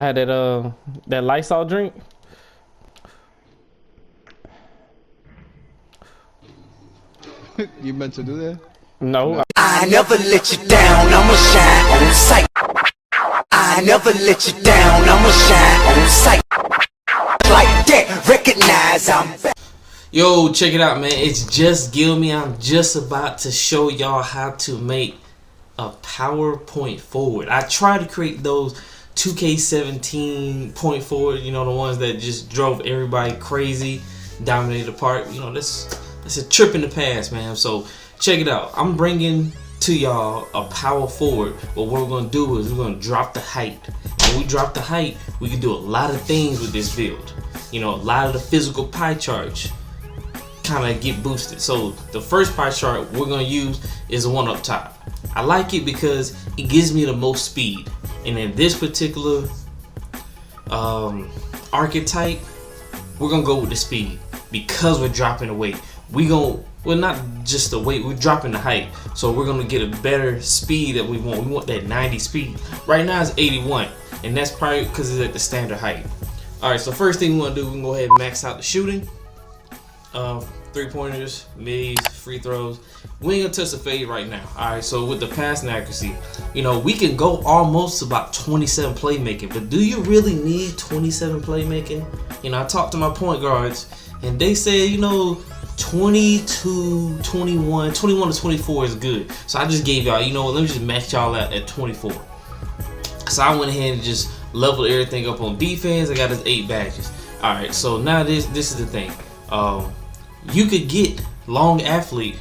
I had that Lysol drink. You meant to do that? No, I never let you down, I'ma shine on sight. I never let you down, I'ma shine on sight. Like that, recognize I'm back. Yo, check it out, man. It's just Gilmy. I'm just about to show y'all how to make a PowerPoint forward. I try to create those 2K17 point forward, you know, the ones that just drove everybody crazy, dominated the park. You know, that's a trip in the past, man. So check it out. I'm bringing to y'all a power forward, but what we're gonna do is we're gonna drop the height. When we drop the height, we can do a lot of things with this build. You know, a lot of the physical pie charts kind of get boosted. So the first pie chart we're gonna use is the one up top. I like it because it gives me the most speed, and in this particular archetype, we're gonna go with the speed because we're dropping the weight. Well, not just the weight, we're dropping the height, so we're gonna get a better speed that we want. We want that 90 speed. Right now it's 81, and that's probably because it's at the standard height. All right, so first thing we want to do, we can go ahead and max out the shooting. 3-pointers, mids, free throws. We ain't gonna touch the fade right now. All right, so with the passing accuracy, you know, we can go almost about 27 playmaking, but do you really need 27 playmaking? You know, I talked to my point guards, and they said, you know, 20 to 21 to 24 is good. So I just gave y'all, you know what, let me just max y'all out at 24. So I went ahead and just leveled everything up on defense. I got his 8 badges. All right, so now this is the thing. You could get long athlete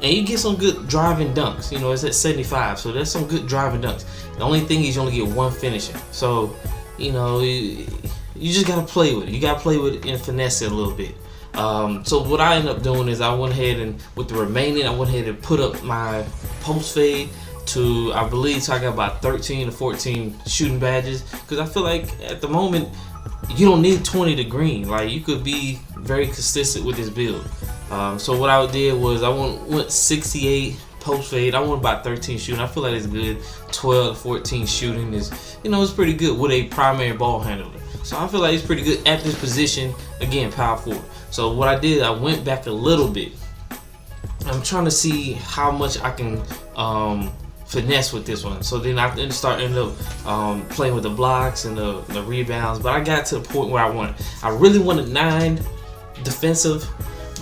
and you get some good driving dunks. You know, it's at 75, so there's some good driving dunks. The only thing is you only get one finishing. So, you know, you just gotta play with it. You gotta play with it and finesse it a little bit. So what I ended up doing is I went ahead and with the remaining, I went ahead and put up my post fade to, I believe, talking about 13 to 14 shooting badges, because I feel like at the moment you don't need 20 to green. Like, you could be very consistent with this build. So what I did was I went 68 post fade. I went about 13 shooting. I feel like it's good. 12 to 14 shooting is, you know, it's pretty good with a primary ball handler. So I feel like it's pretty good at this position. Again, power forward. So what I did, I went back a little bit. I'm trying to see how much I can finesse with this one. So then I ended up playing with the blocks and the rebounds, but I got to the point where I really wanted 9 defensive,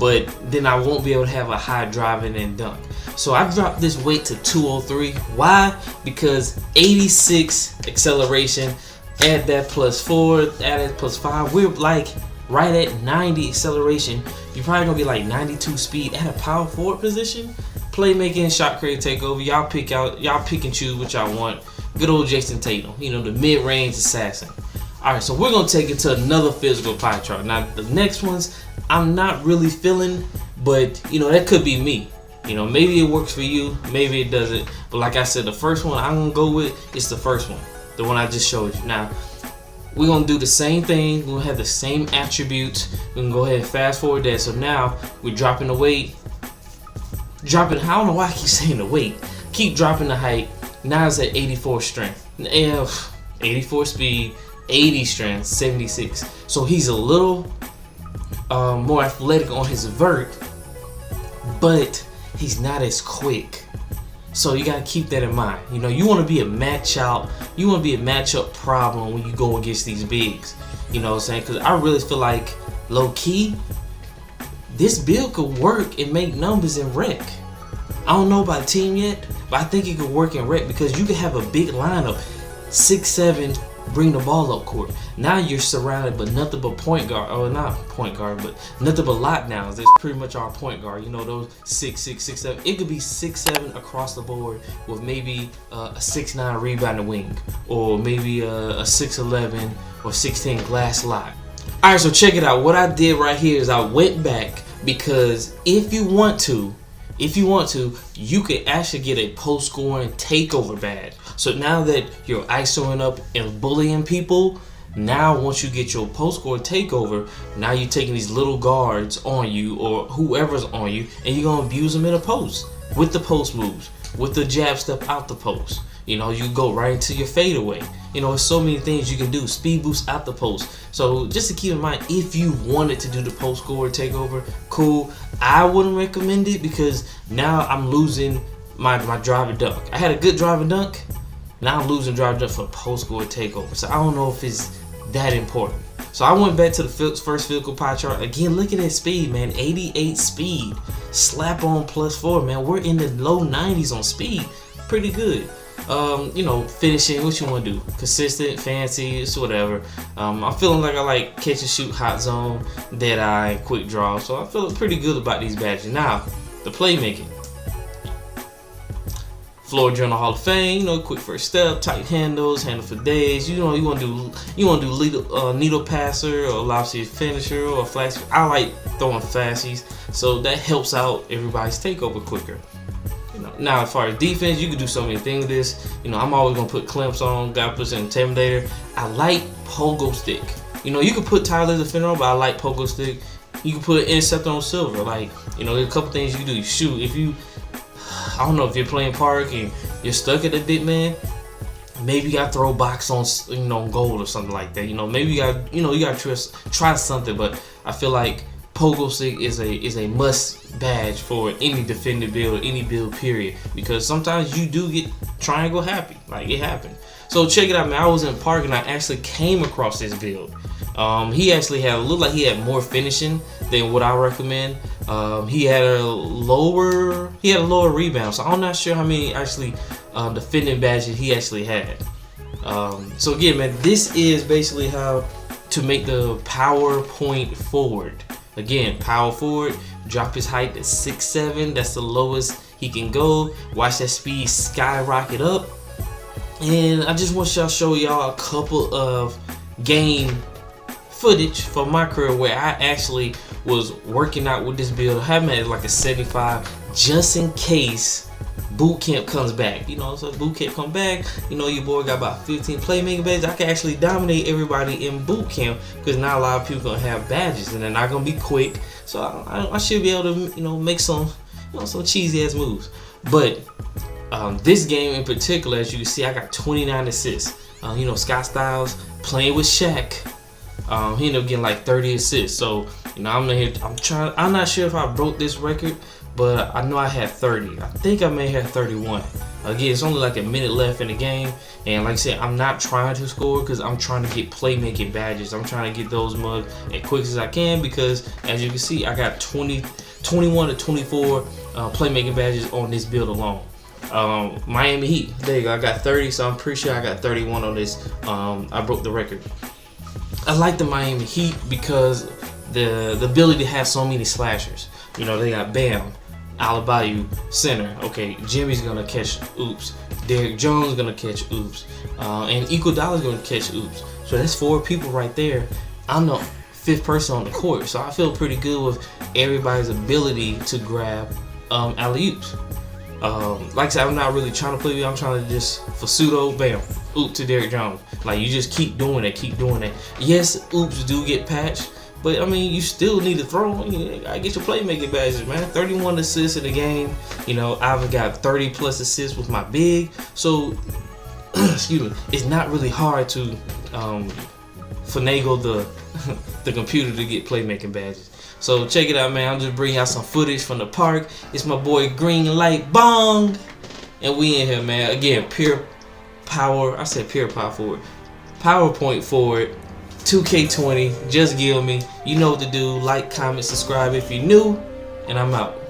but then I won't be able to have a high driving and dunk. So I dropped this weight to 203. Why? Because 86 acceleration, add that +4, add that +5, we're like right at 90 acceleration. You're probably gonna be like 92 speed at a power forward position. Playmaking, shot create, takeover. Y'all pick and choose what y'all want. Good old Jason Tatum, you know, the mid-range assassin. All right, so we're gonna take it to another physical pie chart. Now the next ones I'm not really feeling, but you know, that could be me. You know, maybe it works for you, maybe it doesn't. But like I said, the first one I'm gonna go with is the first one, the one I just showed you. Now we're gonna do the same thing. We're gonna have the same attributes. We can go ahead and fast forward that. So now we're dropping the weight. I don't know why I keep saying the weight. Keep dropping the height. Now it's at 84 strength. 84 speed, 80 strength, 76. So he's a little more athletic on his vert, but he's not as quick. So you gotta keep that in mind. You know, you wanna be a matchup problem when you go against these bigs. You know what I'm saying? Because I really feel like low key, this build could work and make numbers in rec. I don't know about team yet, but I think it could work in rec because you could have a big lineup, 6'7", bring the ball up court. Now you're surrounded by nothing but point guard, or not point guard, but nothing but lockdowns. That's pretty much our point guard. You know, those 6'6", 6'7". It could be 6'7" across the board with maybe a 6'9" rebounding wing, or maybe a 6'11" or 6'10" glass lock. All right, so check it out. What I did right here is I went back because if you want to, you could actually get a post scoring takeover badge. So now that you're ISOing up and bullying people, now once you get your post score takeover, now you're taking these little guards on you or whoever's on you, and you're gonna abuse them in a post with the post moves, with the jab step out the post. You know, you go right into your fadeaway. You know, there's so many things you can do. Speed boost out the post. So just to keep in mind, if you wanted to do the post score takeover, cool. I wouldn't recommend it because now I'm losing my drive and dunk. I had a good drive and dunk. Now I'm losing drive and dunk for post score takeover. So I don't know if it's that important. So I went back to the first physical pie chart. Again, look at that speed, man. 88 speed. Slap on +4, man. We're in the low 90s on speed. Pretty good. You know, finishing, what you want to do? Consistent, fancy, it's whatever. I'm feeling like I like catch and shoot, hot zone, dead eye, quick draw. So I feel pretty good about these badges. Now, the playmaking. Floor Journal Hall of Fame, you know, quick first step, tight handles, handle for days. You know, you want to do needle passer or lobster finisher or flash. I like throwing flashies, so that helps out everybody's takeover quicker. You know, now as far as defense, you can do so many things with this. You know, I'm always gonna put clamps on, gotta put an intimidator. I like pogo stick. You know, you can put Tyler the Defender on, but I like pogo stick. You can put interceptor on silver. Like, you know, there's a couple things you can do. You shoot. If you, I don't know, if you're playing park and you're stuck at the big man, maybe you gotta throw a box on, you know, gold or something like that. You know, maybe you gotta try something. But I feel like pogo stick is a must badge for any defender build, any build period, because sometimes you do get triangle happy, like it happened. So check it out, man. I was in park and I actually came across this build. He actually looked like he had more finishing than what I recommend. He had a lower rebound, so I'm not sure how many actually defending badges he actually had. So again, man, this is basically how to make the power point forward. Again, power forward, drop his height to 6'7". That's the lowest he can go. Watch that speed skyrocket up. And I just want to show y'all a couple of game footage from my career where I actually was working out with this build. I have it like a 75 just in case boot camp comes back. You know, so boot camp come back, you know, your boy got about 15 playmaking badges. I can actually dominate everybody in boot camp because not a lot of people gonna have badges and they're not gonna be quick. So I should be able to, you know, make some, you know, some cheesy ass moves. But this game in particular, as you can see, I got 29 assists. You know, Scott Styles playing with Shaq. He ended up getting like 30 assists. So, you know, I'm not sure if I broke this record, but I know I had 30. I think I may have 31. Again, it's only like a minute left in the game, and like I said, I'm not trying to score because I'm trying to get playmaking badges. I'm trying to get those mugs as quick as I can because, as you can see, I got 21 to 24 playmaking badges on this build alone. Miami Heat, there you go. I got 30, so I'm pretty sure I got 31 on this. I broke the record. I like the Miami Heat because the ability to have so many slashers. You know, they got Bam, Alabayu, center. Okay, Jimmy's gonna catch oops. Derrick Jones gonna catch oops. And Iguodala's gonna catch oops. So that's 4 people right there. I'm the 5th person on the court, so I feel pretty good with everybody's ability to grab alley-oops. Like I said, I'm not really trying to play with you. I'm trying to just, for pseudo, bam, oop to Derrick Jones. Like, you just keep doing it, keep doing it. Yes, oops do get patched, but I mean, you still need to throw. You gotta get your playmaking badges, man. 31 assists in the game. You know, I've got 30 plus assists with my big. So, excuse me, it's not really hard to finagle the computer to get playmaking badges. So check it out, man. I'm just bringing out some footage from the park. It's my boy Green Light Bong, and we in here, man. Again, pure power. I said pure power forward. PowerPoint forward. 2K20. Just give me. You know what to do. Like, comment, subscribe if you're new, and I'm out.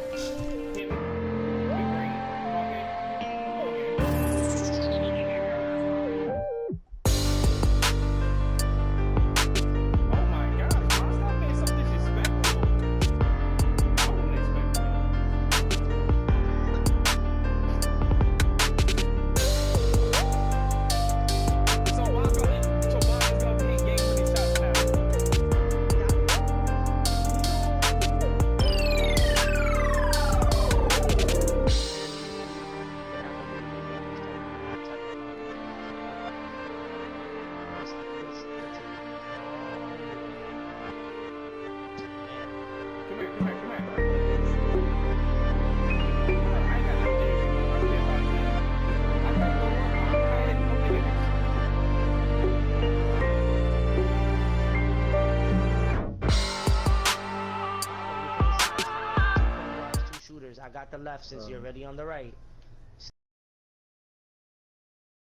I got the left since you're already on the right.